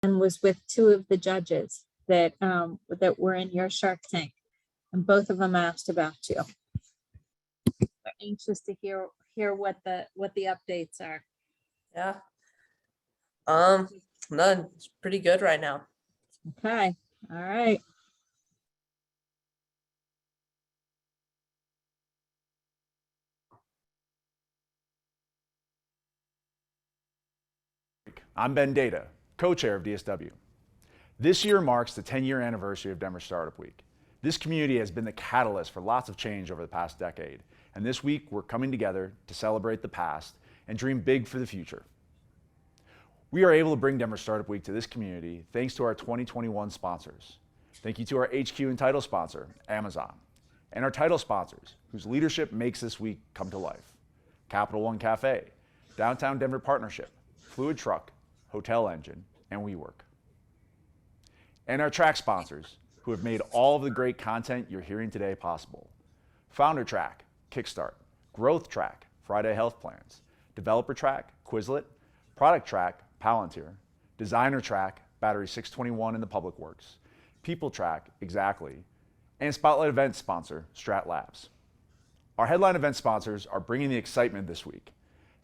and was with two of the judges that were in your Shark Tank, and both of them asked about you. They're anxious to hear what the updates are. Yeah. None. It's pretty good right now. Okay. All right. I'm Ben Data, co-chair of DSW. This year marks the 10-year anniversary of Denver Startup Week. This community has been the catalyst for lots of change over the past decade, and this week we're coming together to celebrate the past and dream big for the future. We are able to bring Denver Startup Week to this community thanks to our 2021 sponsors. Thank you to our HQ and title sponsor, Amazon, and our title sponsors, whose leadership makes this week come to life. Capital One Cafe, Downtown Denver Partnership, Fluid Truck, Hotel Engine, and WeWork. And our track sponsors, who have made all of the great content you're hearing today possible. Founder Track, Kickstart, Growth Track, Friday Health Plans, Developer Track, Quizlet, Product Track, Palantir, Designer Track, Battery 621 in the Public Works, People Track, Exactly, and Spotlight event sponsor, Strat Labs. Our headline event sponsors are bringing the excitement this week.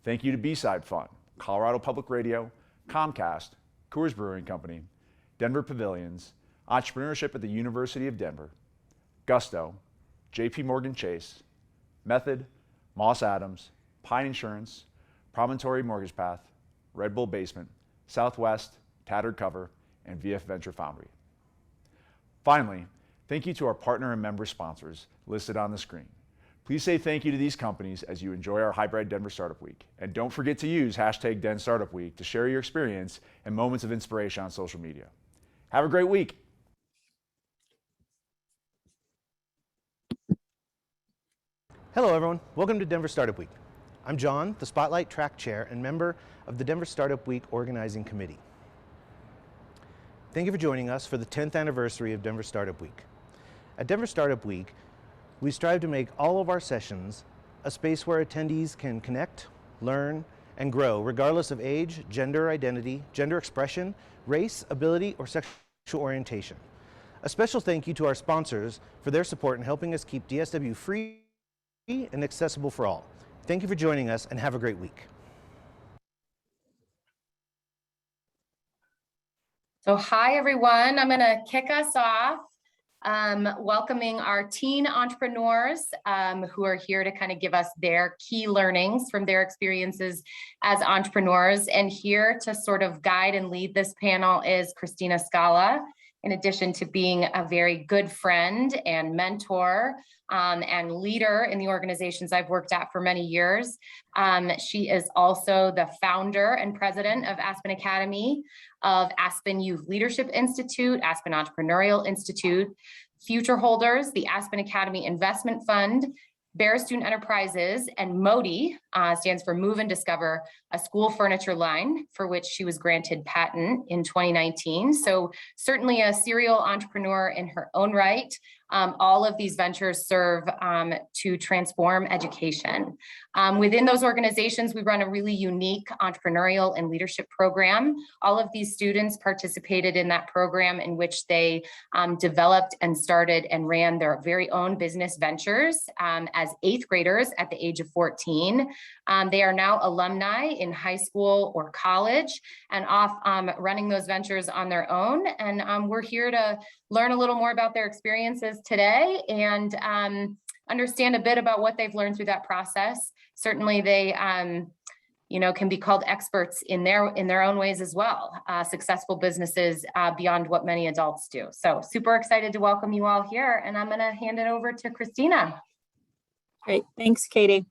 Thank you to B-Side Fun, Colorado Public Radio, Comcast, Coors Brewing Company, Denver Pavilions, Entrepreneurship at the University of Denver, Gusto, JP Morgan Chase, Method, Moss Adams, Pine Insurance, Promontory Mortgage Path, Red Bull Basement, Southwest, Tattered Cover, and VF Venture Foundry. Finally, thank you to our partner and member sponsors listed on the screen. Please say thank you to these companies as you enjoy our hybrid Denver Startup Week. And don't forget to use hashtag Den Startup Week to share your experience and moments of inspiration on social media. Have a great week. Hello everyone, welcome to Denver Startup Week. I'm John, the Spotlight Track Chair and member of the Denver Startup Week Organizing Committee. Thank you for joining us for the 10th anniversary of Denver Startup Week. At Denver Startup Week, we strive to make all of our sessions a space where attendees can connect, learn, and grow regardless of age, gender identity, gender expression, race, ability, or sexual orientation. A special thank you to our sponsors for their support in helping us keep DSW free and accessible for all. Thank you for joining us and have a great week. So hi everyone, I'm gonna kick us off welcoming our teen entrepreneurs who are here to kind of give us their key learnings from their experiences as entrepreneurs. And here to sort of guide and lead this panel is Kristina Scala. In addition to being a very good friend and mentor and leader in the organizations I've worked at for many years. She is also the founder and president of Aspen Academy, of Aspen Youth Leadership Institute, Aspen Entrepreneurial Institute, Future Holders, the Aspen Academy Investment Fund, Bear Student Enterprises, and MODI stands for Move and Discover, a school furniture line for which she was granted patent in 2019. So certainly a serial entrepreneur in her own right. All of these ventures serve to transform education. Within those organizations, we run a really unique entrepreneurial and leadership program. All of these students participated in that program in which they developed and started and ran their very own business ventures as 8th graders at the age of 14. They are now alumni in high school or college and off running those ventures on their own. And we're here to learn a little more about their experiences today and understand a bit about what they've learned through that process. Certainly they can be called experts in their own ways as well, successful businesses beyond what many adults do. So super excited to welcome you all here, and I'm gonna hand it over to Kristina. Great, thanks, Katie.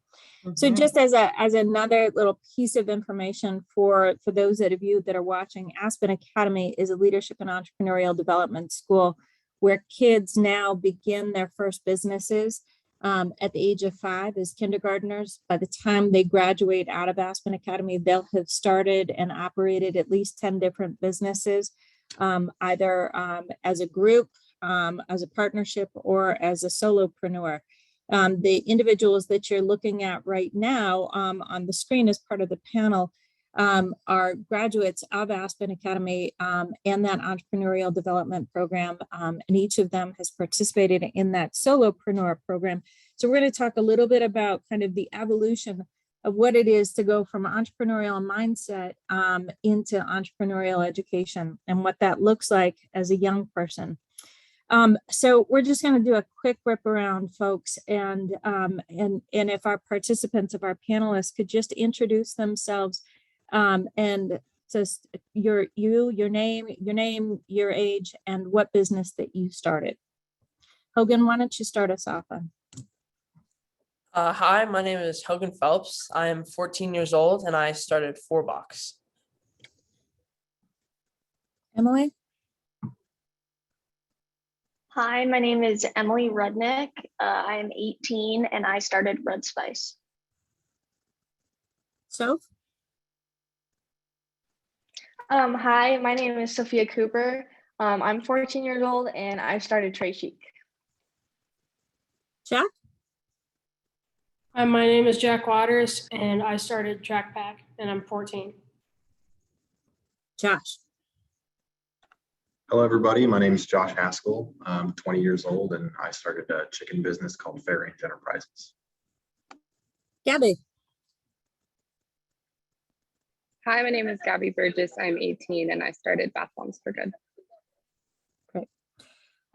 So just as another little piece of information for those of you that are watching, Aspen Academy is a leadership and entrepreneurial development school where kids now begin their first businesses at the age of 5 as kindergartners. By the time they graduate out of Aspen Academy, they'll have started and operated at least 10 different businesses, either as a group, as a partnership, or as a solopreneur. The individuals that you're looking at right now on the screen as part of the panel are graduates of Aspen Academy and that entrepreneurial development program. And each of them has participated in that solopreneur program. So we're going to talk a little bit about kind of the evolution of what it is to go from entrepreneurial mindset into entrepreneurial education and what that looks like as a young person. So we're just going to do a quick whip around, folks, and if our participants, if our panelists could just introduce themselves and just your name, your age, and what business that you started. Hogan, why don't you start us off on? Hi, my name is Hogan Phelps. I am 14 years old and I started 4Box. Emily? Hi, my name is Emily Rednick. I am 18 and I started Red Spice. So? Hi, my name is Sophia Cooper. I'm 14 years old and I started Trey Chic. Jack? Hi, my name is Jack Waters and I started Track Pack and I'm 14. Josh? Hello, everybody. My name is Josh Haskell. I'm 20 years old and I started a chicken business called Fair Range Enterprises. Gabby? Hi, my name is Gabby Burgess. I'm 18 and I started Bath Bombs for Good. Great.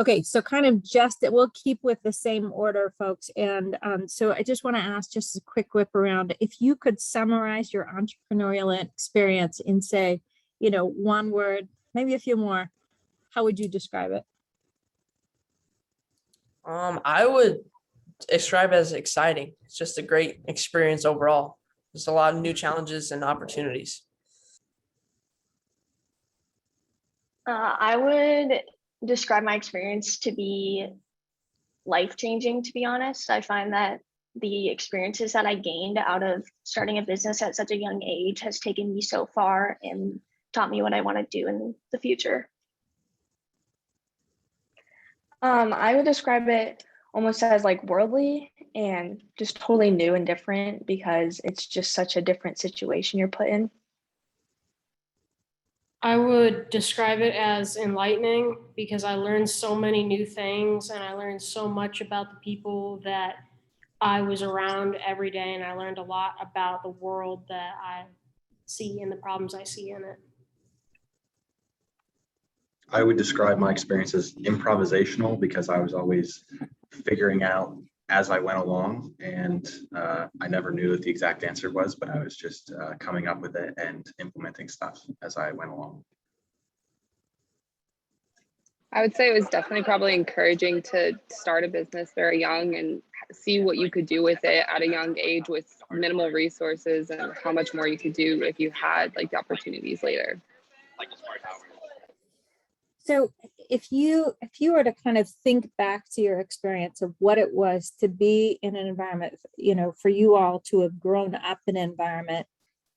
Okay, so kind of just, we'll keep with the same order, folks. And so I just want to ask just a quick whip around. If you could summarize your entrepreneurial experience in, say, one word, maybe a few more, how would you describe it? I would describe it as exciting. It's just a great experience overall. There's a lot of new challenges and opportunities. I would describe my experience to be life-changing, to be honest. I find that the experiences that I gained out of starting a business at such a young age has taken me so far and taught me what I want to do in the future. I would describe it almost as like worldly and just totally new and different because it's just such a different situation you're put in. I would describe it as enlightening because I learned so many new things and I learned so much about the people that I was around every day, and I learned a lot about the world that I see and the problems I see in it. I would describe my experience as improvisational because I was always figuring out as I went along, and I never knew what the exact answer was, but I was just coming up with it and implementing stuff as I went along. I would say it was definitely probably encouraging to start a business very young and see what you could do with it at a young age with minimal resources and how much more you could do if you had like the opportunities later. So if you were to kind of think back to your experience of what it was to be in an environment, for you all to have grown up in an environment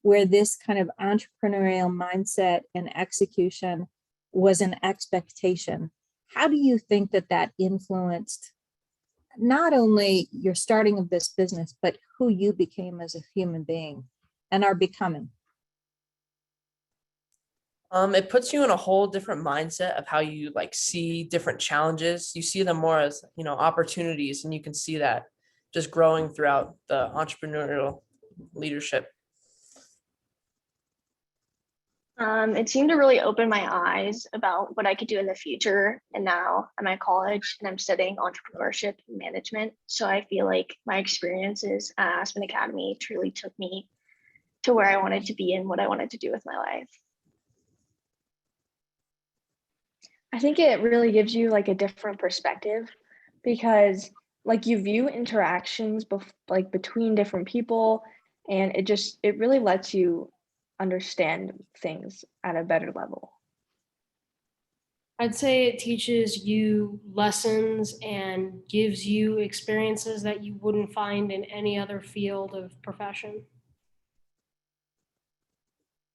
where this kind of entrepreneurial mindset and execution was an expectation, how do you think that influenced not only your starting of this business, but who you became as a human being and are becoming? It puts you in a whole different mindset of how you see different challenges. You see them more as, opportunities, and you can see that just growing throughout the entrepreneurial leadership. It seemed to really open my eyes about what I could do in the future. And now I'm at college and I'm studying entrepreneurship and management. So I feel like my experiences at Aspen Academy truly took me to where I wanted to be and what I wanted to do with my life. I think it really gives you like a different perspective because you view interactions between different people, and it really lets you understand things at a better level. I'd say it teaches you lessons and gives you experiences that you wouldn't find in any other field of profession.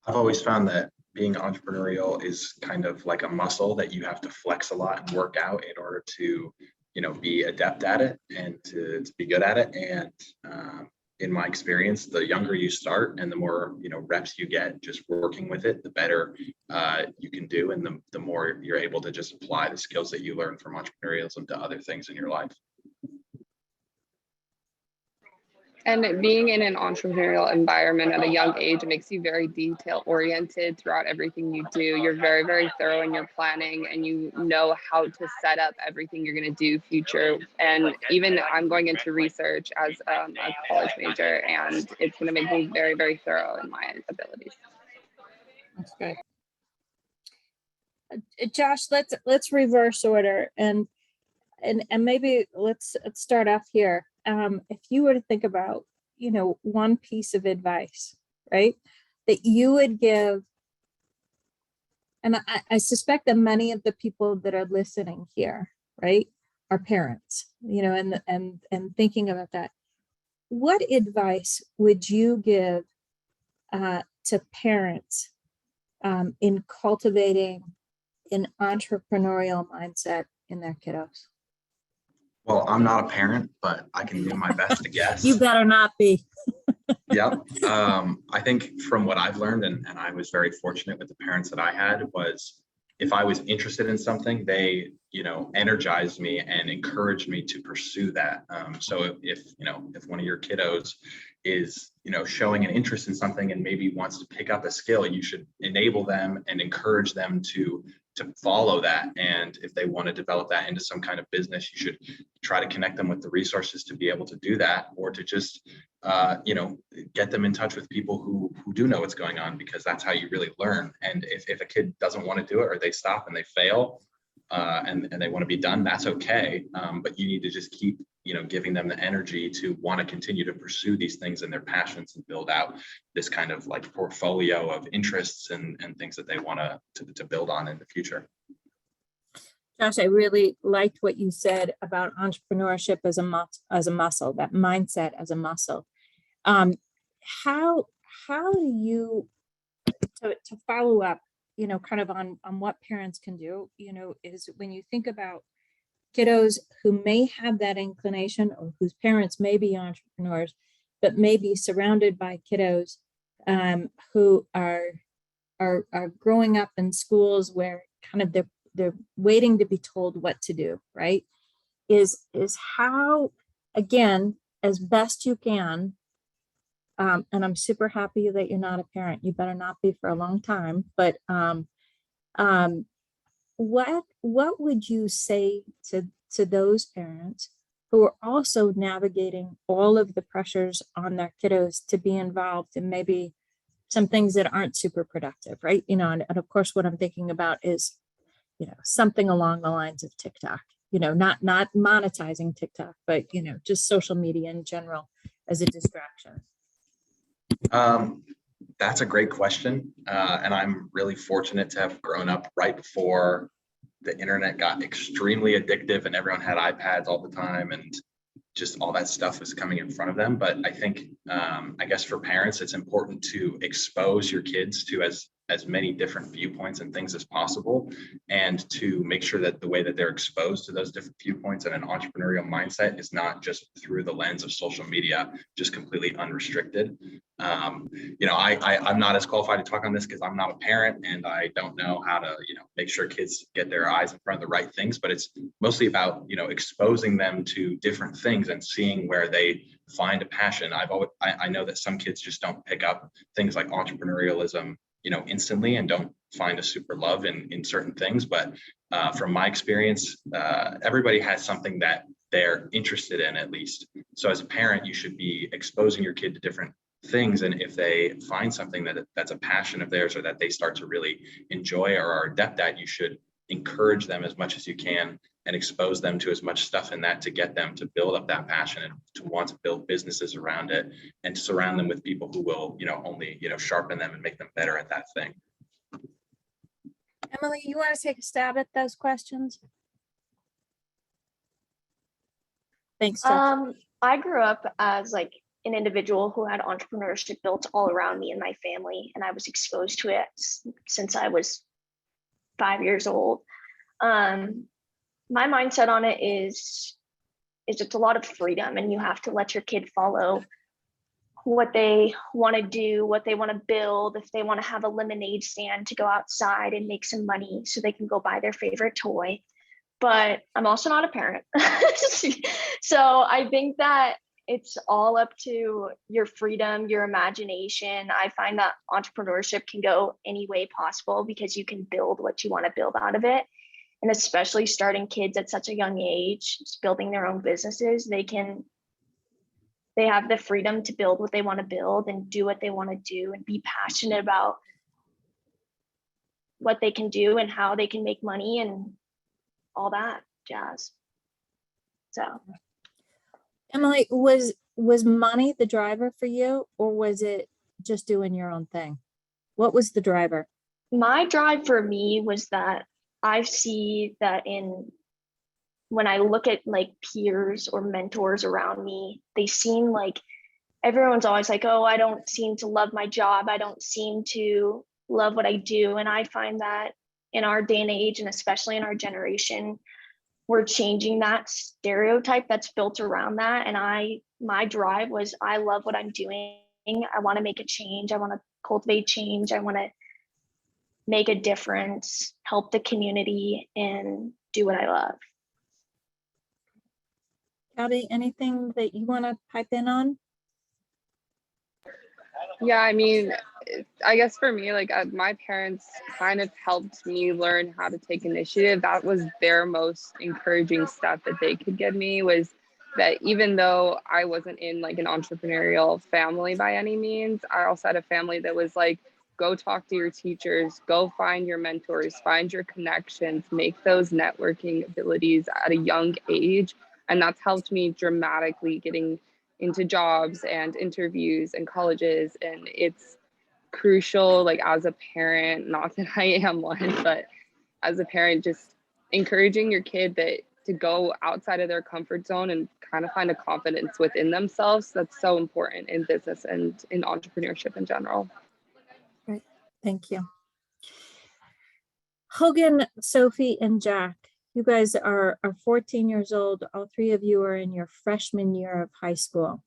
I've always found that being entrepreneurial is kind of like a muscle that you have to flex a lot and work out in order to, be adept at it and to be good at it. And in my experience, the younger you start and the more, reps you get just working with it, the better you can do. And the more you're able to just apply the skills that you learn from entrepreneurialism to other things in your life. And being in an entrepreneurial environment at a young age, it makes you very detail oriented throughout everything you do. You're very, very thorough in your planning, and you know how to set up everything you're going to do future. And even I'm going into research as a college major, and it's going to make me very, very thorough in my abilities. That's great. Josh, let's reverse order and maybe let's start off here. If you were to think about, one piece of advice, right, that you would give, and I suspect that many of the people that are listening here, right, are parents, and thinking about that, what advice would you give to parents in cultivating an entrepreneurial mindset in their kiddos? Well, I'm not a parent, but I can do my best to guess. You better not be. Yep. I think from what I've learned, and I was very fortunate with the parents that I had, was if I was interested in something, they, energized me and encouraged me to pursue that. So if one of your kiddos is, showing an interest in something and maybe wants to pick up a skill, you should enable them and encourage them to follow that. And if they want to develop that into some kind of business, you should try to connect them with the resources to be able to do that, or to just, get them in touch with people who do know what's going on, because that's how you really learn. And if a kid doesn't want to do it, or they stop and they fail, and they want to be done, that's okay. But you need to just keep, giving them the energy to want to continue to pursue these things and their passions, and build out this kind of like portfolio of interests and things that they want to build on in the future. Josh, I really liked what you said about entrepreneurship as a muscle, that mindset as a muscle. How do you, to follow up, kind of on what parents can do, is when you think about kiddos who may have that inclination, or whose parents may be entrepreneurs, but may be surrounded by kiddos who are growing up in schools where kind of they're waiting to be told what to do, right? Is how, again, as best you can, and I'm super happy that you're not a parent. You better not be for a long time. But what would you say to those parents who are also navigating all of the pressures on their kiddos to be involved in maybe some things that aren't super productive, right? And of course, what I'm thinking about is, something along the lines of TikTok, not monetizing TikTok, but, just social media in general as a distraction. That's a great question. And I'm really fortunate to have grown up right before the internet got extremely addictive and everyone had iPads all the time, and just all that stuff was coming in front of them. But I think, I guess for parents, it's important to expose your kids to as many different viewpoints and things as possible, and to make sure that the way that they're exposed to those different viewpoints and an entrepreneurial mindset is not just through the lens of social media, just completely unrestricted. I'm not as qualified to talk on this because I'm not a parent and I don't know how to, make sure kids get their eyes in front of the right things, but it's mostly about, exposing them to different things and seeing where they find a passion. I know that some kids just don't pick up things like entrepreneurialism, instantly, and don't find a super love in certain things. But from my experience, everybody has something that they're interested in, at least. So as a parent, you should be exposing your kid to different things. And if they find something that's a passion of theirs, or that they start to really enjoy or are adept at, you should encourage them as much as you can and expose them to as much stuff in that to get them to build up that passion and to want to build businesses around it, and to surround them with people who will, only, sharpen them and make them better at that thing. Emily, you want to take a stab at those questions? Thanks, Josh. I grew up as like an individual who had entrepreneurship built all around me and my family, and I was exposed to it since I was 5 years old. My mindset on it is it's a lot of freedom, and you have to let your kid follow what they want to do, what they want to build, if they want to have a lemonade stand to go outside and make some money so they can go buy their favorite toy. But I'm also not a parent. So I think that it's all up to your freedom, your imagination. I find that entrepreneurship can go any way possible because you can build what you want to build out of it. And especially starting kids at such a young age, building their own businesses, they have the freedom to build what they want to build and do what they want to do and be passionate about what they can do and how they can make money and all that jazz. So Emily, was money the driver for you, or was it just doing your own thing? What was the driver? My drive for me was that I see that when I look at like peers or mentors around me, they seem like everyone's always like, oh, I don't seem to love my job. I don't seem to love what I do. And I find that in our day and age, and especially in our generation, we're changing that stereotype that's built around that. And my drive was, I love what I'm doing. I want to make a change. I want to cultivate change. I want to make a difference, help the community, and do what I love. Gabby, anything that you want to pipe in on? Yeah, I mean, I guess for me, like my parents kind of helped me learn how to take initiative. That was their most encouraging step that they could give me, was that even though I wasn't in like an entrepreneurial family by any means, I also had a family that was like, go talk to your teachers, go find your mentors, find your connections, make those networking abilities at a young age. And that's helped me dramatically getting into jobs and interviews and colleges. And it's crucial, like as a parent, not that I am one, but as a parent, just encouraging your kid to go outside of their comfort zone and kind of find a confidence within themselves. That's so important in business and in entrepreneurship in general. Great, thank you. Hogan, Sophie, and Jack, you guys are 14 years old. All three of you are in your freshman year of high school.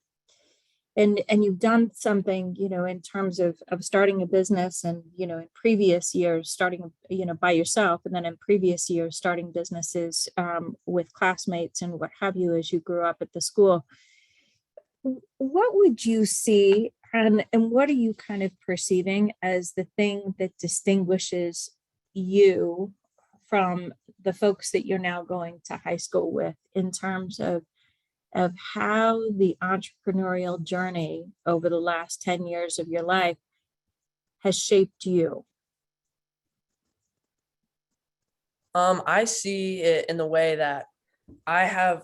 And you've done something, in terms of starting a business, and, in previous years starting, by yourself, and then in previous years starting businesses with classmates and what have you as you grew up at the school. What would you see, and what are you kind of perceiving as the thing that distinguishes you from the folks that you're now going to high school with, in terms of how the entrepreneurial journey over the last 10 years of your life has shaped you? I see it in the way that I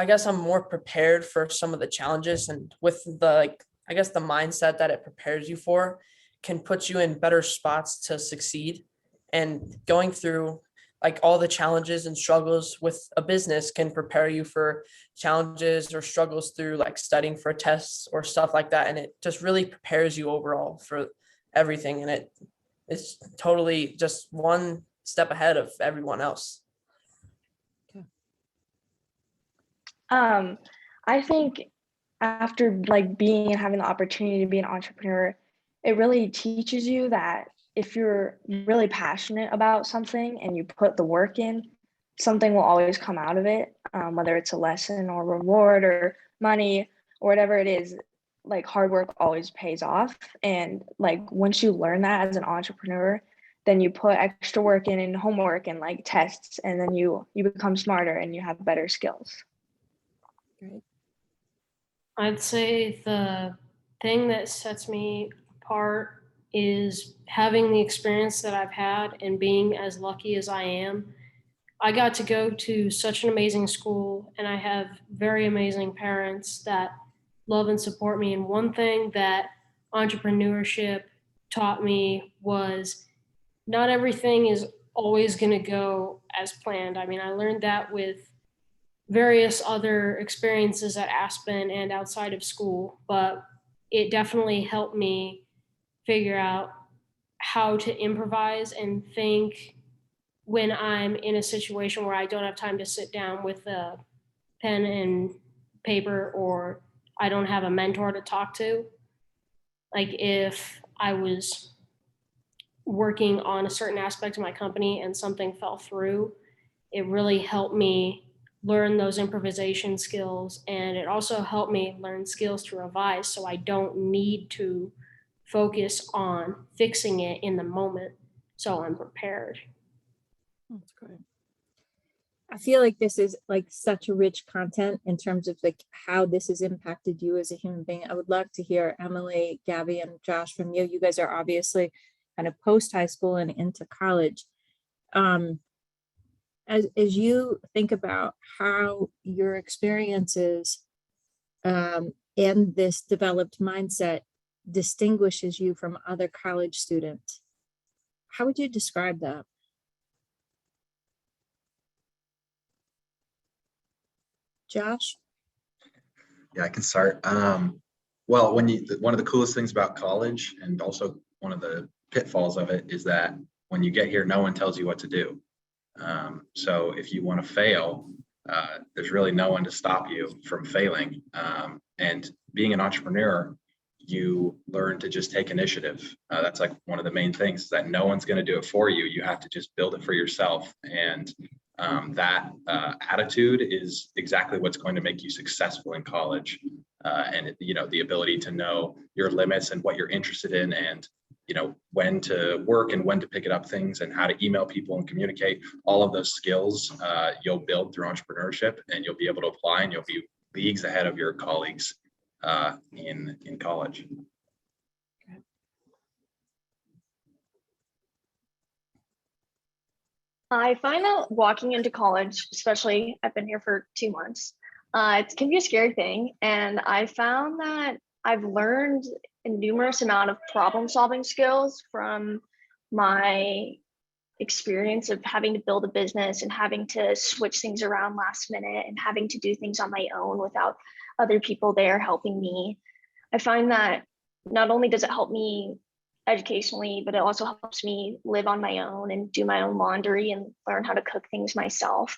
guess I'm more prepared for some of the challenges, and with the mindset that it prepares you for can put you in better spots to succeed. And going through like all the challenges and struggles with a business can prepare you for challenges or struggles through like studying for tests or stuff like that. And it just really prepares you overall for everything. And it's totally just one step ahead of everyone else. I think after like being and having the opportunity to be an entrepreneur, it really teaches you that if you're really passionate about something and you put the work in, something will always come out of it, whether it's a lesson or reward or money or whatever it is. Like hard work always pays off. And like once you learn that as an entrepreneur, then you put extra work in and homework and like tests, and then you become smarter and you have better skills. Great. I'd say the thing that sets me apart is having the experience that I've had and being as lucky as I am. I got to go to such an amazing school, and I have very amazing parents that love and support me. And one thing that entrepreneurship taught me was not everything is always going to go as planned. I mean, I learned that with various other experiences at Aspen and outside of school, but it definitely helped me figure out how to improvise and think when I'm in a situation where I don't have time to sit down with a pen and paper, or I don't have a mentor to talk to. Like if I was working on a certain aspect of my company and something fell through, it really helped me learn those improvisation skills. And it also helped me learn skills to revise so I don't need to focus on fixing it in the moment. So I'm prepared. That's great. I feel like this is like such a rich content in terms of like how this has impacted you as a human being. I would love to hear Emily, Gabby, and Josh from you. You guys are obviously kind of post high school and into college. As you think about how your experiences and this developed mindset distinguishes you from other college students, how would you describe that? Josh? Yeah, I can start. Well, one of the coolest things about college, and also one of the pitfalls of it, is that when you get here, no one tells you what to do. So if you want to fail, there's really no one to stop you from failing. And being an entrepreneur, you learn to just take initiative. That's like one of the main things, that no one's going to do it for you. You have to just build it for yourself. And that attitude is exactly what's going to make you successful in college. And the ability to know your limits and what you're interested in, and when to work and when to pick it up things, and how to email people and communicate. All of those skills you'll build through entrepreneurship, and you'll be able to apply, and you'll be leagues ahead of your colleagues in college. I find that walking into college, especially I've been here for 2 months, it can be a scary thing. And I found that I've learned a numerous amount of problem solving skills from my experience of having to build a business and having to switch things around last minute and having to do things on my own without other people there helping me. I find that not only does it help me educationally, but it also helps me live on my own and do my own laundry and learn how to cook things myself.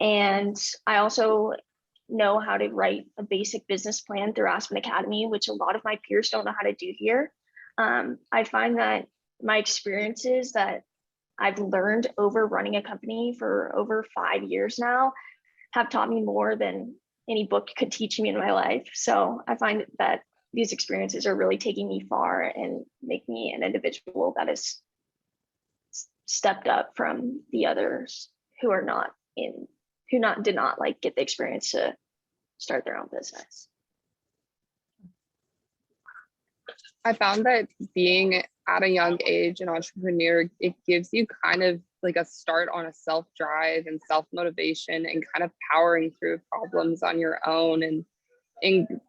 And I also know how to write a basic business plan through Aspen Academy, which a lot of my peers don't know how to do here. I find that my experiences that I've learned over running a company for over 5 years now have taught me more than any book could teach me in my life. So I find that these experiences are really taking me far and make me an individual that is stepped up from the others who did not like get the experience to start their own business. I found that being at a young age an entrepreneur, it gives you kind of like a start on a self-drive and self-motivation and kind of powering through problems on your own. And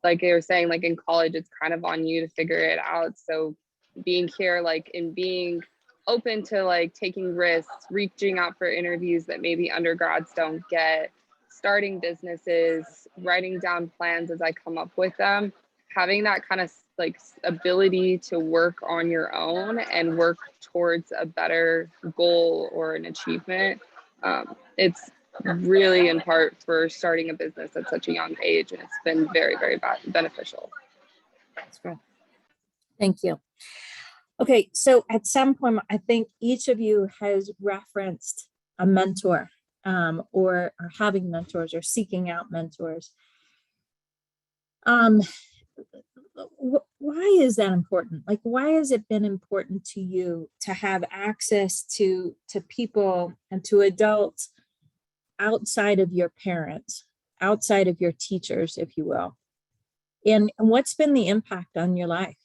like they were saying, like in college, it's kind of on you to figure it out. So being here, like in being open to like taking risks, reaching out for interviews that maybe undergrads don't get, starting businesses, writing down plans as I come up with them, having that kind of like ability to work on your own and work towards a better goal or an achievement. It's really in part for starting a business at such a young age, and it's been very, very beneficial. That's great. Thank you. Okay, so at some point, I think each of you has referenced a mentor or having mentors or seeking out mentors. Why is that important? Like, why has it been important to you to have access to people and to adults outside of your parents, outside of your teachers, if you will? And what's been the impact on your life?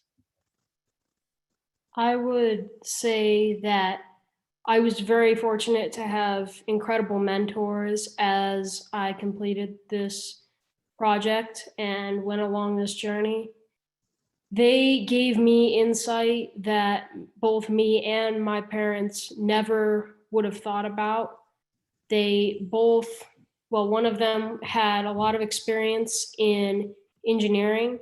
I would say that I was very fortunate to have incredible mentors as I completed this project and went along this journey. They gave me insight that both me and my parents never would have thought about. They both, well, one of them had a lot of experience in engineering,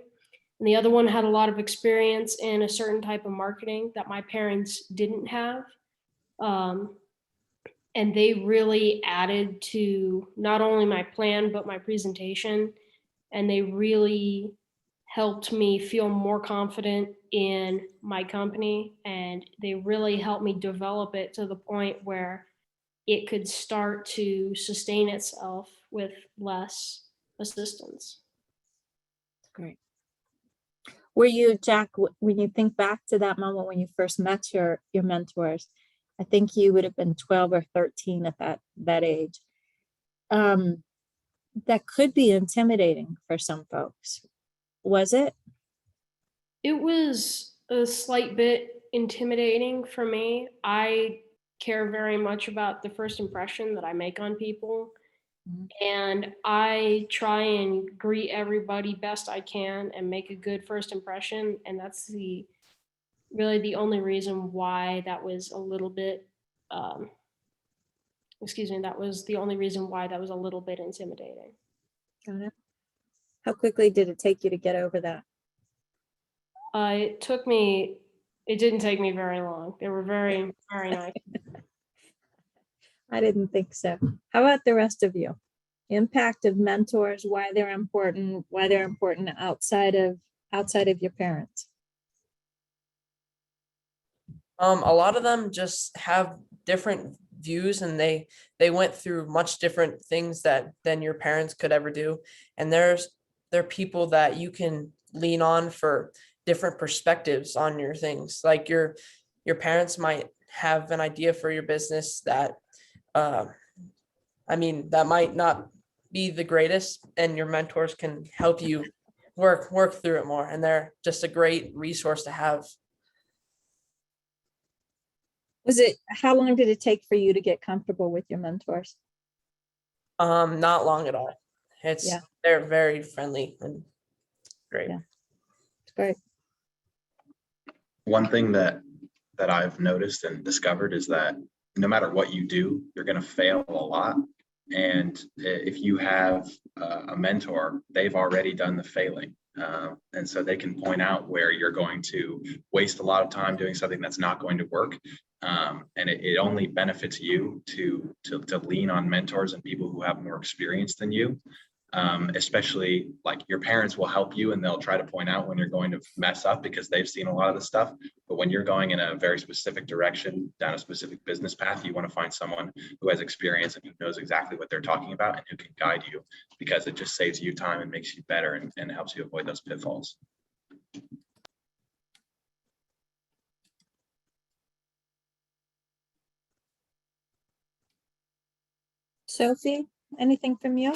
and the other one had a lot of experience in a certain type of marketing that my parents didn't have. And they really added to not only my plan, but my presentation. And they really helped me feel more confident in my company, and they really helped me develop it to the point where it could start to sustain itself with less assistance. Great. Were you, Jack, when you think back to that moment when you first met your mentors, I think you would have been 12 or 13 at that age. That could be intimidating for some folks. Was it? It was a slight bit intimidating for me. I care very much about the first impression that I make on people. And I try and greet everybody best I can and make a good first impression. And that's really the only reason why that was a little bit, that was the only reason why that was a little bit intimidating. Got it. How quickly did it take you to get over that? It didn't take me very long. They were very, very nice. I didn't think so. How about the rest of you? Impact of mentors, why they're important outside of your parents. A lot of them just have different views, and they went through much different things than your parents could ever do. And they're people that you can lean on for different perspectives on your things. Like your parents might have an idea for your business that that might not be the greatest, and your mentors can help you work through it more, and they're just a great resource to have. How long did it take for you to get comfortable with your mentors? Not long at all. They're very friendly and great. Yeah. It's great. One thing that I've noticed and discovered is that no matter what you do, you're going to fail a lot. And if you have a mentor, they've already done the failing. And so they can point out where you're going to waste a lot of time doing something that's not going to work. And it only benefits you to lean on mentors and people who have more experience than you. Especially like your parents will help you, and they'll try to point out when you're going to mess up because they've seen a lot of the stuff. But when you're going in a very specific direction, down a specific business path, you want to find someone who has experience and who knows exactly what they're talking about and who can guide you, because it just saves you time and makes you better and helps you avoid those pitfalls. Sophie, anything from you?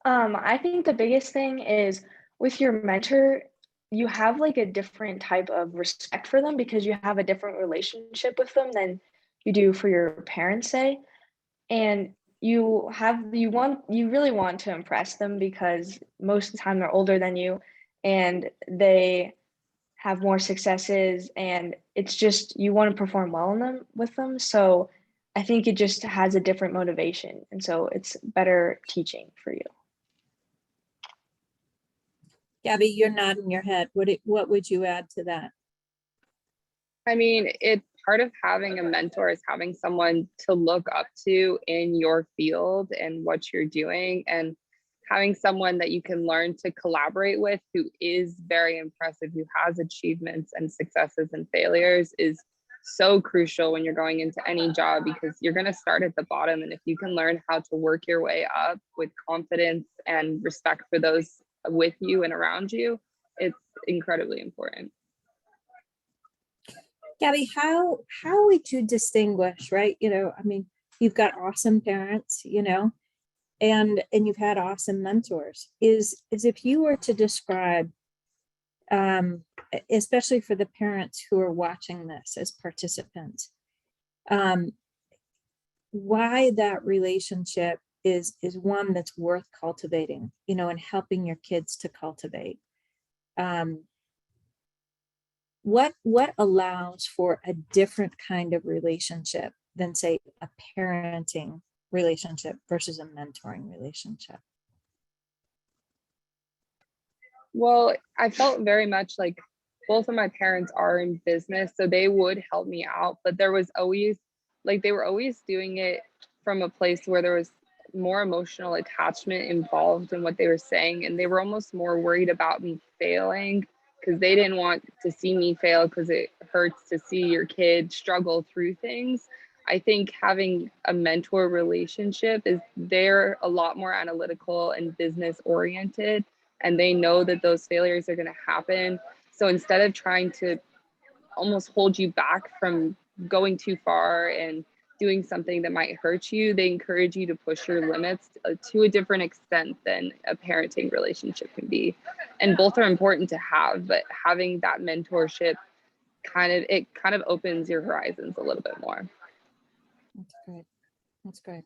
I think the biggest thing is with your mentor, you have like a different type of respect for them because you have a different relationship with them than you do for your parents, say. And you really want to impress them because most of the time they're older than you and they have more successes, and it's just you want to perform well with them. So I think it just has a different motivation, and so it's better teaching for you. Gabby, you're nodding your head. What would you add to that? It's part of having a mentor is having someone to look up to in your field and what you're doing, and having someone that you can learn to collaborate with who is very impressive, who has achievements and successes and failures, is so crucial when you're going into any job, because you're going to start at the bottom. And if you can learn how to work your way up with confidence and respect for those with you and around you, it's incredibly important. Gabby, how would you distinguish, right? You've got awesome parents, and you've had awesome mentors. Is if you were to describe, especially for the parents who are watching this as participants, why that relationship is one that's worth cultivating, and helping your kids to cultivate. What allows for a different kind of relationship than, say, a parenting relationship versus a mentoring relationship? Well, I felt very much like both of my parents are in business, so they would help me out, but there was always, they were always doing it from a place where there was more emotional attachment involved in what they were saying. And they were almost more worried about me failing because they didn't want to see me fail because it hurts to see your kid struggle through things. I think having a mentor relationship is they're a lot more analytical and business oriented, and they know that those failures are going to happen. So instead of trying to almost hold you back from going too far and doing something that might hurt you, they encourage you to push your limits to a different extent than a parenting relationship can be. And both are important to have, but having that mentorship kind of opens your horizons a little bit more. That's great. That's great.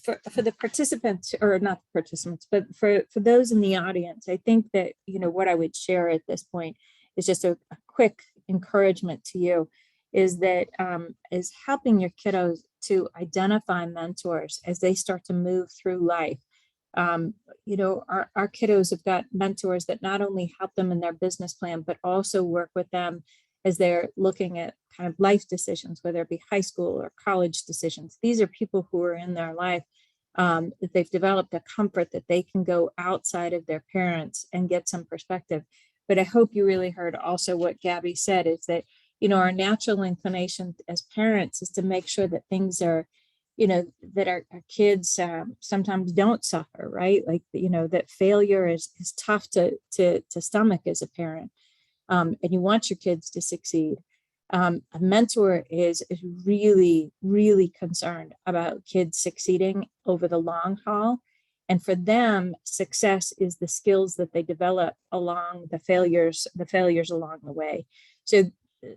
For the participants, or not participants, but for those in the audience, I think that, what I would share at this point is just a quick encouragement to you, is that is helping your kiddos to identify mentors as they start to move through life. Our kiddos have got mentors that not only help them in their business plan, but also work with them as they're looking at kind of life decisions, whether it be high school or college decisions. These are people who are in their life that they've developed a comfort that they can go outside of their parents and get some perspective. But I hope you really heard also what Gabby said, is that, our natural inclination as parents is to make sure that things are, that our kids sometimes don't suffer, right? Like, that failure is tough to stomach as a parent. And you want your kids to succeed. A mentor is really, really concerned about kids succeeding over the long haul. And for them, success is the skills that they develop along the failures along the way. So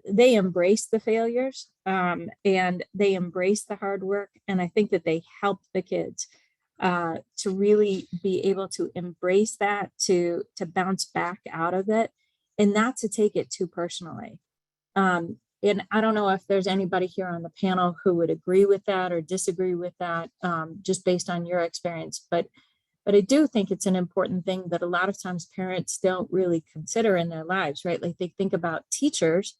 they embrace the failures and they embrace the hard work. And I think that they help the kids to really be able to embrace that, to bounce back out of it, and not to take it too personally. And I don't know if there's anybody here on the panel who would agree with that or disagree with that, just based on your experience. But I do think it's an important thing that a lot of times parents don't really consider in their lives, right? Like they think about teachers,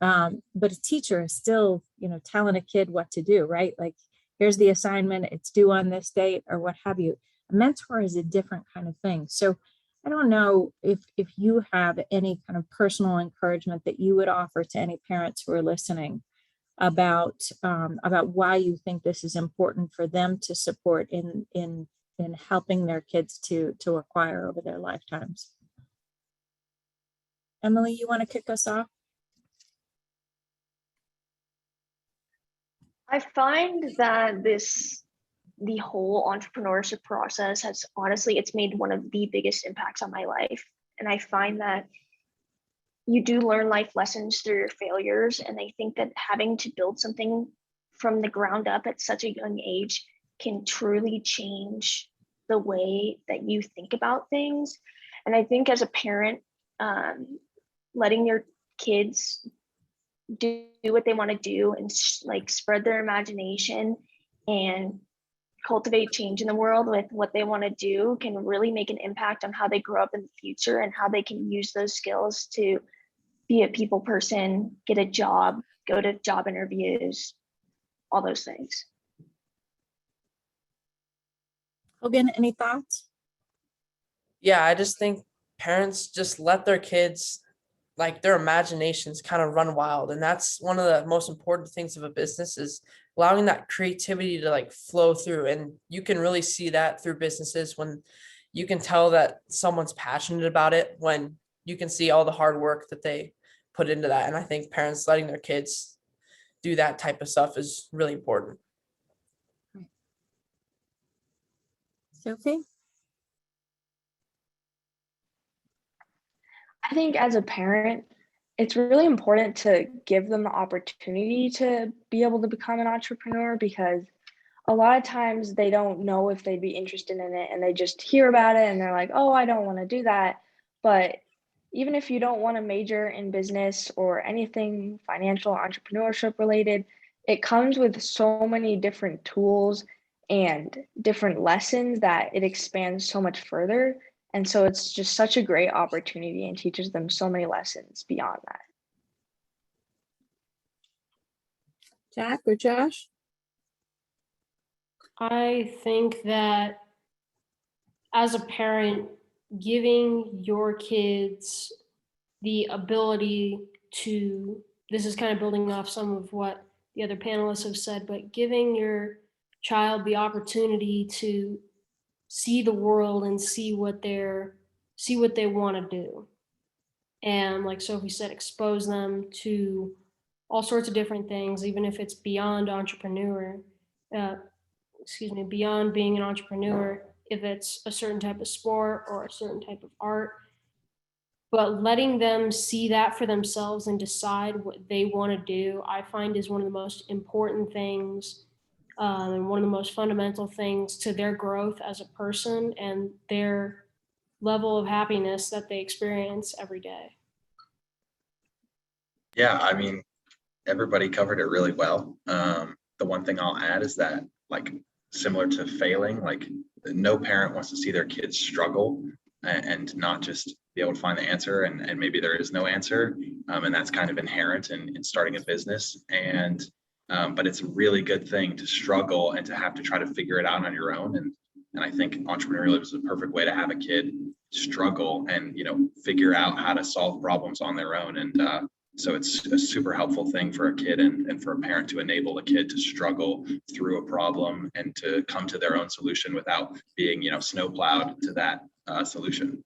but a teacher is still, telling a kid what to do, right? Like, here's the assignment, it's due on this date, or what have you. A mentor is a different kind of thing. So I don't know if you have any kind of personal encouragement that you would offer to any parents who are listening about why you think this is important for them to support in helping their kids to acquire over their lifetimes. Emily, you want to kick us off? I find that the whole entrepreneurship process has honestly, it's made one of the biggest impacts on my life. And I find that you do learn life lessons through your failures. And I think that having to build something from the ground up at such a young age can truly change the way that you think about things. And I think as a parent, letting your kids do what they want to do and spread their imagination and cultivate change in the world with what they want to do can really make an impact on how they grow up in the future and how they can use those skills to be a people person, get a job, go to job interviews, all those things. Hogan, any thoughts? Yeah, I just think parents just let their kids, like, their imaginations kind of run wild. And that's one of the most important things of a business, is allowing that creativity to like flow through. And you can really see that through businesses when you can tell that someone's passionate about it, when you can see all the hard work that they put into that. And I think parents letting their kids do that type of stuff is really important. Sophie? I think as a parent, it's really important to give them the opportunity to be able to become an entrepreneur, because a lot of times they don't know if they'd be interested in it and they just hear about it and they're like, oh, I don't want to do that. But even if you don't want to major in business or anything financial, entrepreneurship related, it comes with so many different tools and different lessons that it expands so much further. And so it's just such a great opportunity and teaches them so many lessons beyond that. Jack or Josh? I think that as a parent, giving your kids the ability to, this is kind of building off some of what the other panelists have said, but giving your child the opportunity to see the world and see what they want to do. And like Sophie said, expose them to all sorts of different things, even if it's beyond beyond being an entrepreneur, if it's a certain type of sport or a certain type of art, but letting them see that for themselves and decide what they want to do, I find is one of the most important things and one of the most fundamental things to their growth as a person and their level of happiness that they experience every day. Yeah, I mean, everybody covered it really well. The one thing I'll add is that, like, similar to failing, like, no parent wants to see their kids struggle and not just be able to find the answer, and maybe there is no answer, and that's kind of inherent in starting a business. And but it's a really good thing to struggle and to have to try to figure it out on your own. And I think entrepreneurial is a perfect way to have a kid struggle and, you know, figure out how to solve problems on their own. And so it's a super helpful thing for a kid and for a parent to enable a kid to struggle through a problem and to come to their own solution without being, you know, snowplowed to that solution.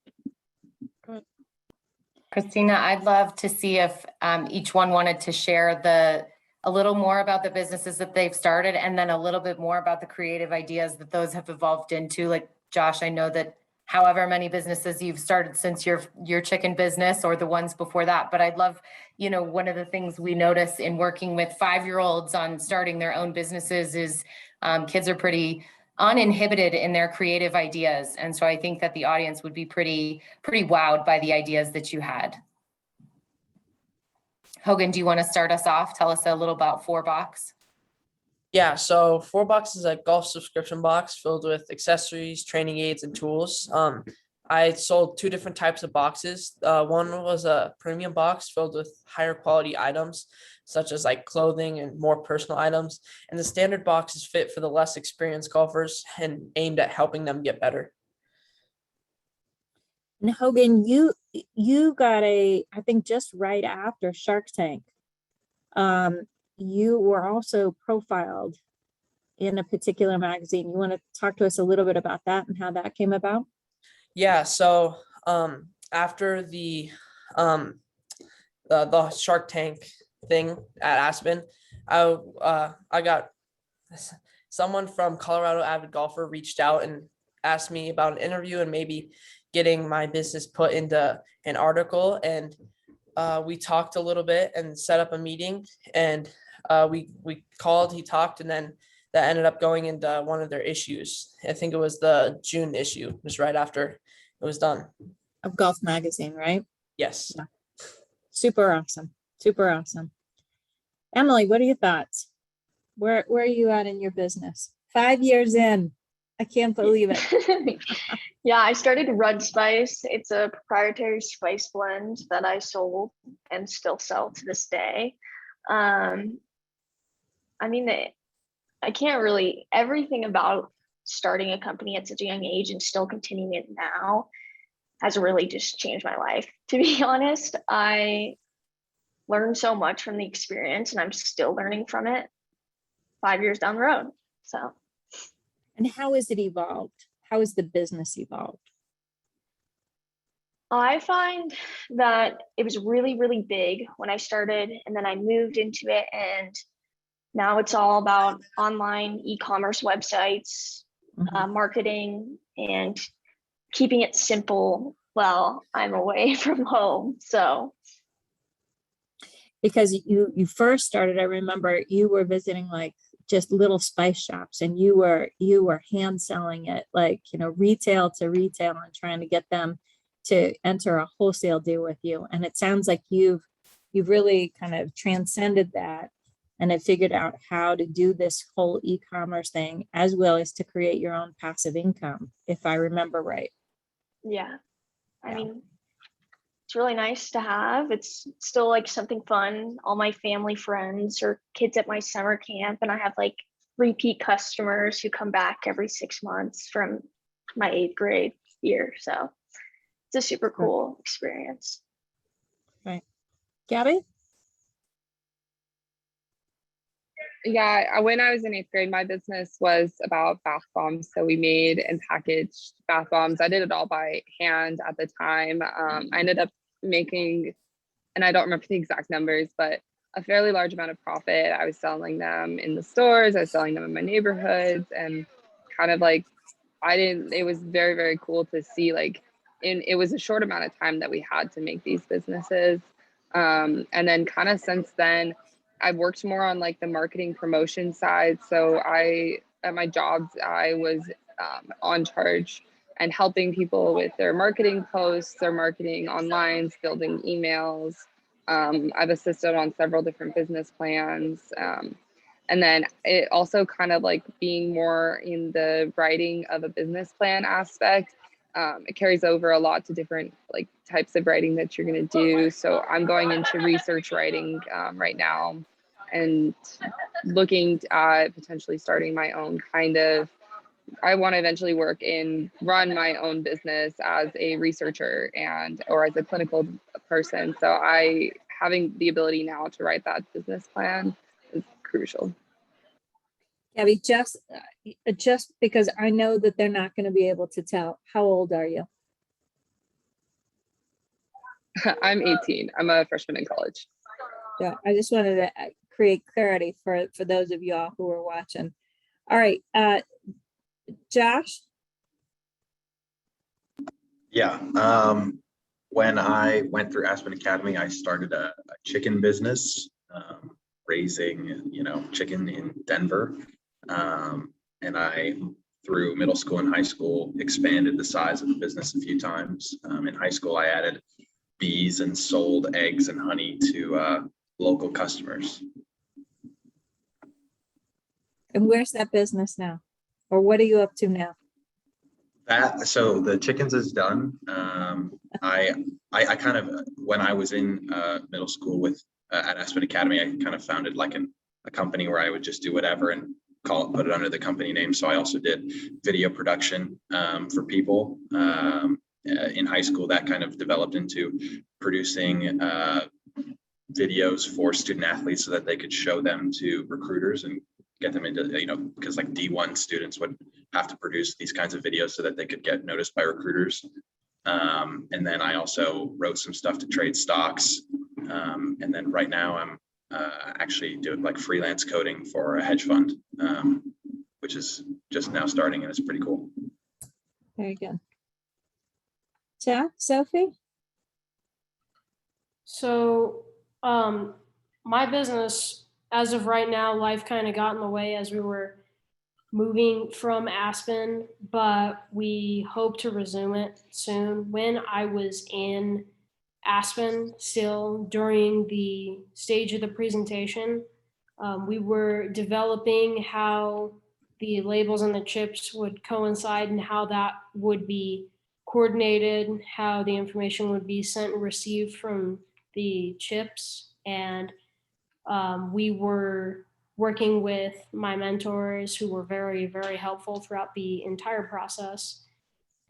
Christina, I'd love to see if each one wanted to share a little more about the businesses that they've started, and then a little bit more about the creative ideas that those have evolved into. Like Josh, I know that however many businesses you've started since your chicken business or the ones before that, but I'd love, you know, one of the things we notice in working with 5-year-olds on starting their own businesses is kids are pretty uninhibited in their creative ideas. And so I think that the audience would be pretty wowed by the ideas that you had. Hogan, do you want to start us off? Tell us a little about 4Box. Yeah, so 4Box is a golf subscription box filled with accessories, training aids, and tools. I sold 2 different types of boxes. One was a premium box filled with higher quality items, such as like clothing and more personal items. And the standard box is fit for the less experienced golfers and aimed at helping them get better. And Hogan, you got I think just right after Shark Tank, you were also profiled in a particular magazine. You want to talk to us a little bit about that and how that came about? Yeah, so after the Shark Tank thing at Aspen, I got someone from Colorado Avid Golfer reached out and asked me about an interview and maybe getting my business put into an article. And we talked a little bit and set up a meeting, and we called, he talked, and then that ended up going into one of their issues. I think it was the June issue, just right after it was done. Of Golf Magazine, right? Yes. Yeah. Super awesome. Super awesome. Emily, what are your thoughts? Where are you at in your business? 5 years in. I can't believe it. Yeah, I started Rud Spice. It's a proprietary spice blend that I sold and still sell to this day. I mean, I can't really, everything about starting a company at such a young age and still continuing it now has really just changed my life. To be honest, I learned so much from the experience and I'm still learning from it 5 years down the road. So. And how has it evolved? How has the business evolved? I find that it was really, really big when I started, and then I moved into it, and now it's all about online e-commerce websites, marketing, and keeping it simple while I'm away from home. So. Because you first started, I remember you were visiting like just little spice shops, and you were hand selling it, like, you know, retail to retail, and trying to get them to enter a wholesale deal with you. And it sounds like you've really kind of transcended that and have figured out how to do this whole e-commerce thing, as well as to create your own passive income, if I remember right. Yeah. I mean, it's really nice to have. It's still like something fun. All my family friends or kids at my summer camp, and I have like repeat customers who come back every 6 months from my 8th grade year. So it's a super cool experience. Right. Gabby? Yeah, when I was in 8th grade, my business was about bath bombs. So we made and packaged bath bombs. I did it all by hand at the time. I ended up making, and I don't remember the exact numbers, but a fairly large amount of profit. I was selling them in the stores, I was selling them in my neighborhoods, and kind of like, it was very, very cool to see, like, it was a short amount of time that we had to make these businesses. And then kind of since then, I've worked more on like the marketing promotion side. So at my jobs, I was on charge and helping people with their marketing posts, their marketing online, building emails. I've assisted on several different business plans. And then it also kind of like being more in the writing of a business plan aspect. It carries over a lot to different like types of writing that you're going to do. So I'm going into research writing right now and looking at potentially starting my own kind of, I want to eventually run my own business as a researcher or as a clinical person. So having the ability now to write that business plan is crucial. Gabby, just because I know that they're not going to be able to tell, how old are you? I'm 18. I'm a freshman in college. Yeah, I just wanted to create clarity for those of y'all who are watching. All right, Josh? Yeah. When I went through Aspen Academy, I started a chicken business, raising, chicken in Denver. And I, through middle school and high school, expanded the size of the business a few times. In high school, I added bees and sold eggs and honey to local customers. And where's that business now? Or what are you up to now? So the chickens is done. I kind of, when I was in middle school at Aspen Academy, I kind of founded like a company where I would just do whatever and put it under the company name. So I also did video production for people. In high school, that kind of developed into producing videos for student athletes so that they could show them to recruiters and get them into, because like D1 students would have to produce these kinds of videos so that they could get noticed by recruiters. And then I also wrote some stuff to trade stocks. And then right now I'm actually doing like freelance coding for a hedge fund, which is just now starting, and it's pretty cool. Very good. Sophie? So my business, as of right now, life kind of got in the way as we were moving from Aspen, but we hope to resume it soon. When I was in Aspen, still during the stage of the presentation, we were developing how the labels and the chips would coincide and how that would be coordinated, how the information would be sent and received from the chips. And we were working with my mentors who were very, very helpful throughout the entire process.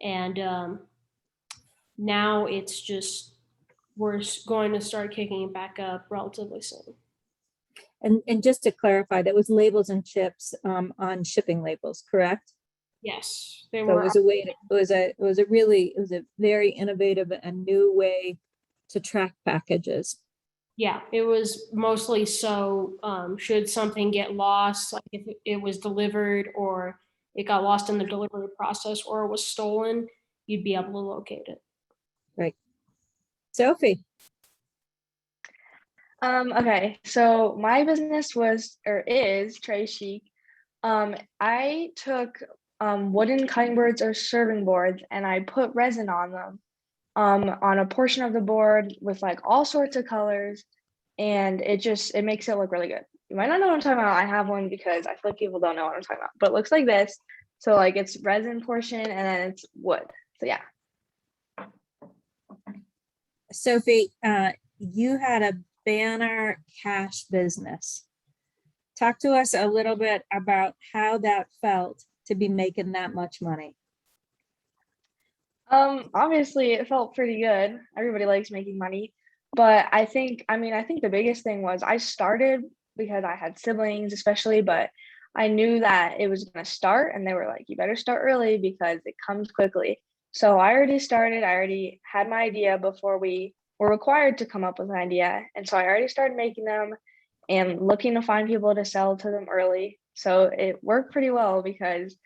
And now it's just, we're going to start kicking it back up relatively soon. And just to clarify, that was labels and chips on shipping labels, correct? Yes, they So were. it was a way to, it was a very innovative and new way to track packages. Yeah, it was mostly so should something get lost, like if it was delivered or it got lost in the delivery process or it was stolen, you'd be able to locate it. Right. Sophie? Okay, so my business is Tray Chic. I took wooden cutting boards or serving boards and I put resin on them on a portion of the board with like all sorts of colors, and it makes it look really good. You might not know what I'm talking about. I have one because I feel like people don't know what I'm talking about, but it looks like this. So like it's resin portion and then it's wood. So yeah. Sophie, you had a banner cash business. talk to us a little bit about how that felt to be making that much money. Obviously it felt pretty good. Everybody likes making money, but I think the biggest thing was I started because I had siblings especially, but I knew that it was going to start and they were like, you better start early because it comes quickly. So I already started, I already had my idea before we were required to come up with an idea. And so I already started making them and looking to find people to sell to them early. So it worked pretty well because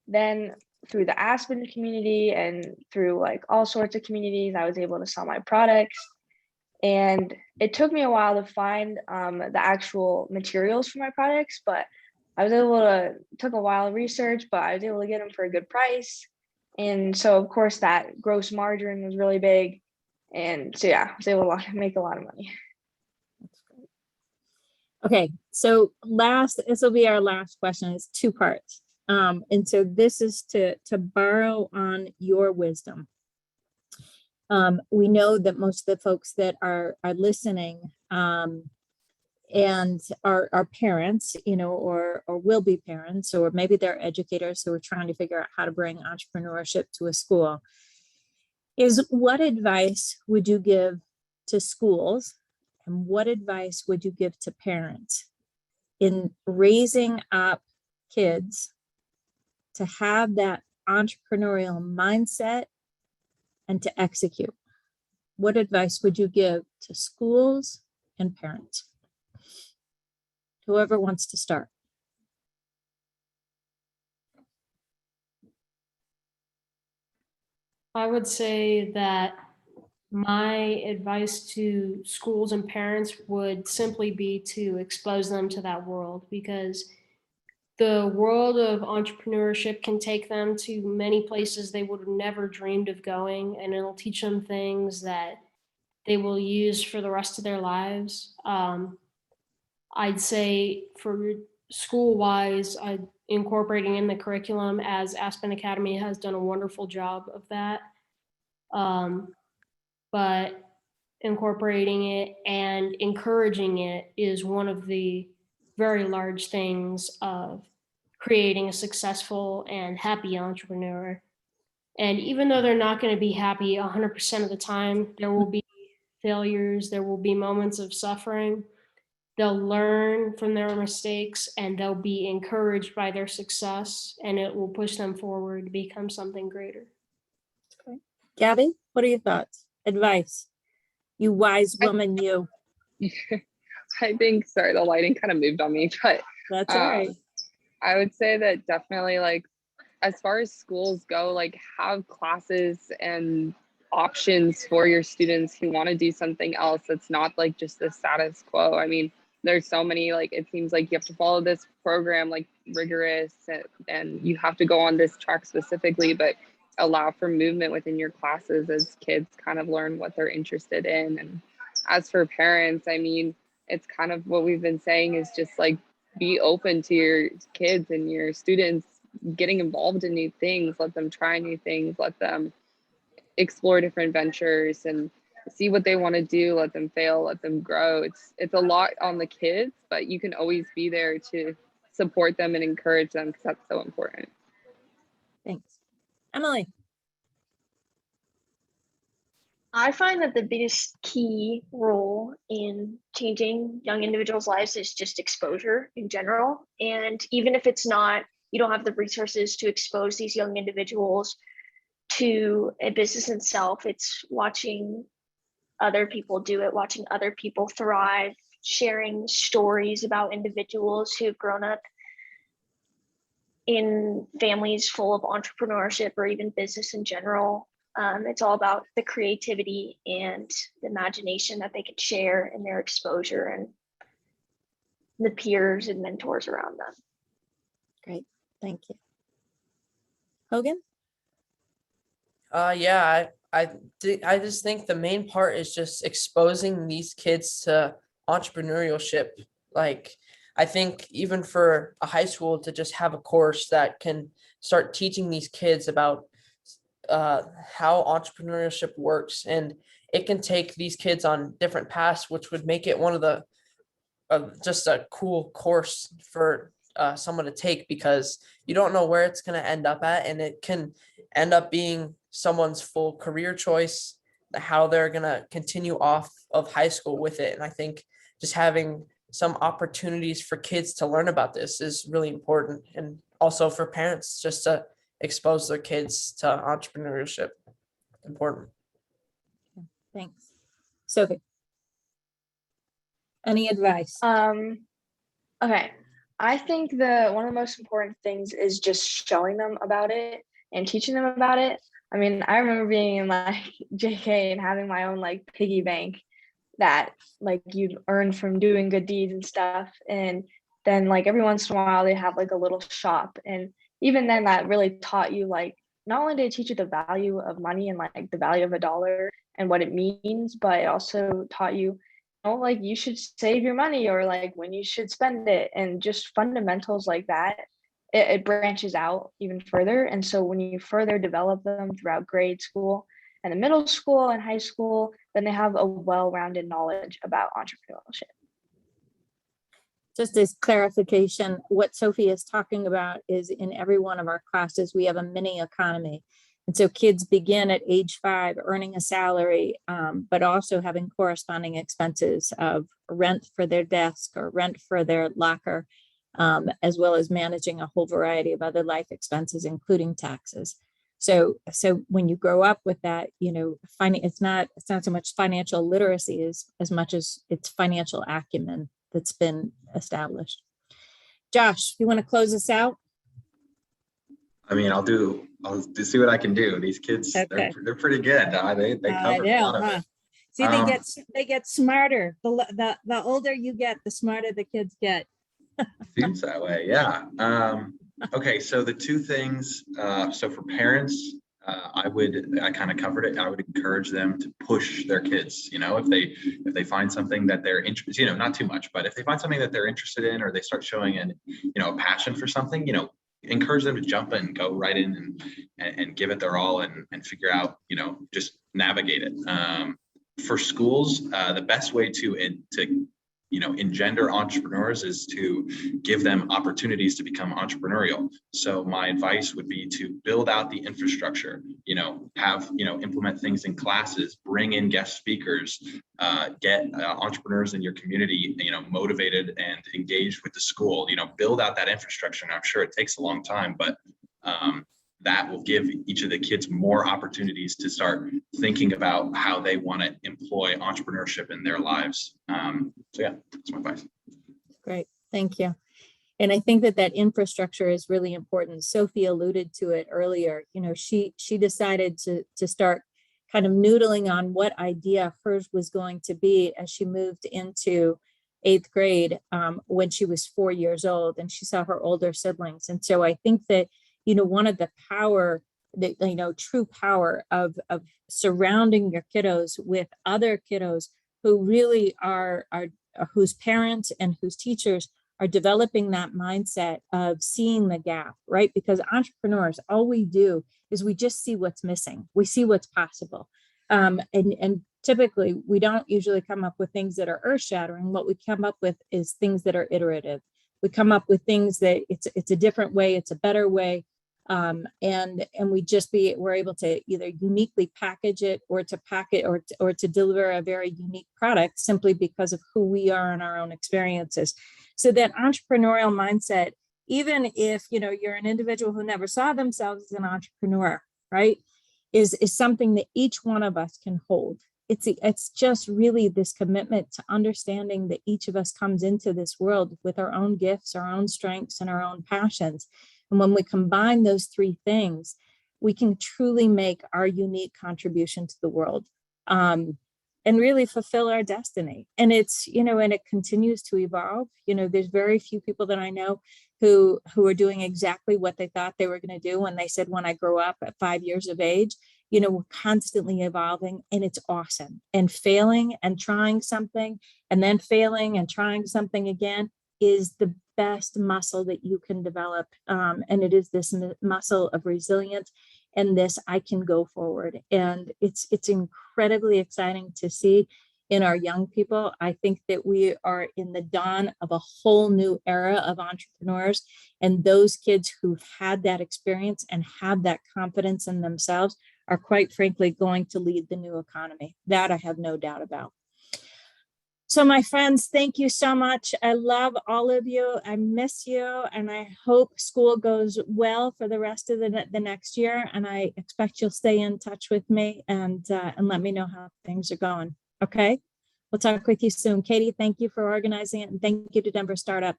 then through the Aspen community and through like all sorts of communities, I was able to sell my products. And it took me a while to find the actual materials for my products, but I was able to, took a while of research, but I was able to get them for a good price. And so of course that gross margin was really big. And so yeah, I was able to make a lot of money. Okay, so this will be our last question. It's 2 parts. And so this is to borrow on your wisdom. We know that most of the folks that are listening and are parents, or will be parents, or maybe they're educators who are trying to figure out how to bring entrepreneurship to a school. What advice would you give to schools, and what advice would you give to parents in raising up kids to have that entrepreneurial mindset and to execute? What advice would you give to schools and parents? Whoever wants to start. I would say that my advice to schools and parents would simply be to expose them to that world, because the world of entrepreneurship can take them to many places they would have never dreamed of going, and it'll teach them things that they will use for the rest of their lives. I'd say for school-wise, incorporating in the curriculum, as Aspen Academy has done a wonderful job of that. But incorporating it and encouraging it is one of the very large things of creating a successful and happy entrepreneur. And even though they're not going to be happy 100% of the time, there will be failures, there will be moments of suffering. They'll learn from their mistakes and they'll be encouraged by their success, and it will push them forward to become something greater. Okay. Gabby, what are your thoughts? Advice? You wise woman, you. I think, sorry, the lighting kind of moved on me, but That's all right. I would say that definitely, like, as far as schools go, like, have classes and options for your students who want to do something else that's not like just the status quo. I mean, there's so many, like, it seems like you have to follow this program, like rigorous, and you have to go on this track specifically, but allow for movement within your classes as kids kind of learn what they're interested in. And as for parents, I mean, it's kind of what we've been saying is just like be open to your kids and your students getting involved in new things. Let them try new things, let them explore different ventures and see what they want to do. Let them fail, let them grow. It's a lot on the kids, but you can always be there to support them and encourage them, because that's so important. Thanks. Emily. I find that the biggest key role in changing young individuals' lives is just exposure in general. And even if it's not, you don't have the resources to expose these young individuals to a business itself, it's watching other people do it, watching other people thrive, sharing stories about individuals who've grown up in families full of entrepreneurship or even business in general. It's all about the creativity and the imagination that they could share and their exposure and the peers and mentors around them. Great, thank you. Hogan? Yeah, I just think the main part is just exposing these kids to entrepreneurship. Like, I think even for a high school to just have a course that can start teaching these kids about how entrepreneurship works, and it can take these kids on different paths, which would make it one of the just a cool course for someone to take, because you don't know where it's going to end up at, and it can end up being someone's full career choice, how they're going to continue off of high school with it. And I think just having some opportunities for kids to learn about this is really important, and also for parents just to expose their kids to entrepreneurship. Important. Thanks. Sophie, any advice? Okay. I think one of the most important things is just showing them about it and teaching them about it. I mean, I remember being in like JK and having my own like piggy bank that like you'd earn from doing good deeds and stuff. And then like every once in a while they have like a little shop. And even then that really taught you like, not only did it teach you the value of money and like the value of a dollar and what it means, but it also taught you, like you should save your money or like when you should spend it, and just fundamentals like that. It branches out even further. And so when you further develop them throughout grade school and the middle school and high school, then they have a well-rounded knowledge about entrepreneurship. Just as clarification, what Sophie is talking about is in every one of our classes, we have a mini economy. And so kids begin at age 5 earning a salary, but also having corresponding expenses of rent for their desk or rent for their locker, as well as managing a whole variety of other life expenses, including taxes. So when you grow up with that, it's not so much financial literacy as much as it's financial acumen that's been established. Josh, you want to close us out? I mean, I'll see what I can do. These kids, Okay. they're pretty good. They cover a lot of it. See, they get smarter. The older you get, the smarter the kids get. Seems that way, yeah. Okay, so the two things. So for parents, I kind of covered it. I would encourage them to push their kids. If they find something that they're interested, not too much, but if they find something that they're interested in, or they start showing a passion for something, encourage them to jump in, go right in and give it their all and figure out, just navigate it. For schools, the best way to engender entrepreneurs is to give them opportunities to become entrepreneurial. So my advice would be to build out the infrastructure, implement things in classes, bring in guest speakers, get entrepreneurs in your community, motivated and engaged with the school, build out that infrastructure. And I'm sure it takes a long time, but that will give each of the kids more opportunities to start thinking about how they want to employ entrepreneurship in their lives. So yeah, that's my advice. Great, thank you. And I think that infrastructure is really important. Sophie alluded to it earlier. She decided to start kind of noodling on what idea hers was going to be as she moved into 8th grade when she was 4 years old, and she saw her older siblings. And so I think that one of the true power of surrounding your kiddos with other kiddos who really are whose parents and whose teachers are developing that mindset of seeing the gap, right? Because entrepreneurs, all we do is we just see what's missing. We see what's possible. And typically we don't usually come up with things that are earth shattering. What we come up with is things that are iterative. We come up with things that it's a different way, it's a better way. And we're able to either uniquely package it or to deliver a very unique product simply because of who we are and our own experiences. So that entrepreneurial mindset, even if you're an individual who never saw themselves as an entrepreneur, right, is something that each one of us can hold. It's just really this commitment to understanding that each of us comes into this world with our own gifts, our own strengths, and our own passions. And when we combine those three things, we can truly make our unique contribution to the world and really fulfill our destiny. And it's, and it continues to evolve. There's very few people that I know who are doing exactly what they thought they were going to do when they said, when I grow up at 5 years of age. We're constantly evolving, and it's awesome. And failing and trying something and then failing and trying something again is the best muscle that you can develop. And it is this muscle of resilience and this, I can go forward. And it's incredibly exciting to see. in our young people. I think that we are in the dawn of a whole new era of entrepreneurs, and those kids who've had that experience and have that confidence in themselves are quite frankly going to lead the new economy. That I have no doubt about. So my friends, thank you so much. I love all of you. I miss you, and I hope school goes well for the rest of the next year. And I expect you'll stay in touch with me and let me know how things are going. Okay, we'll talk with you soon. Katie, thank you for organizing it, and thank you to Denver Startup.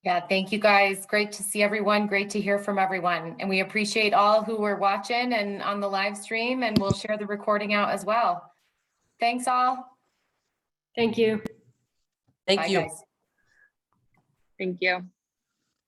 Yeah, thank you guys. Great to see everyone. Great to hear from everyone. And we appreciate all who were watching and on the live stream, and we'll share the recording out as well. Thanks all. Thank you. Thank Bye, you. guys. Thank you.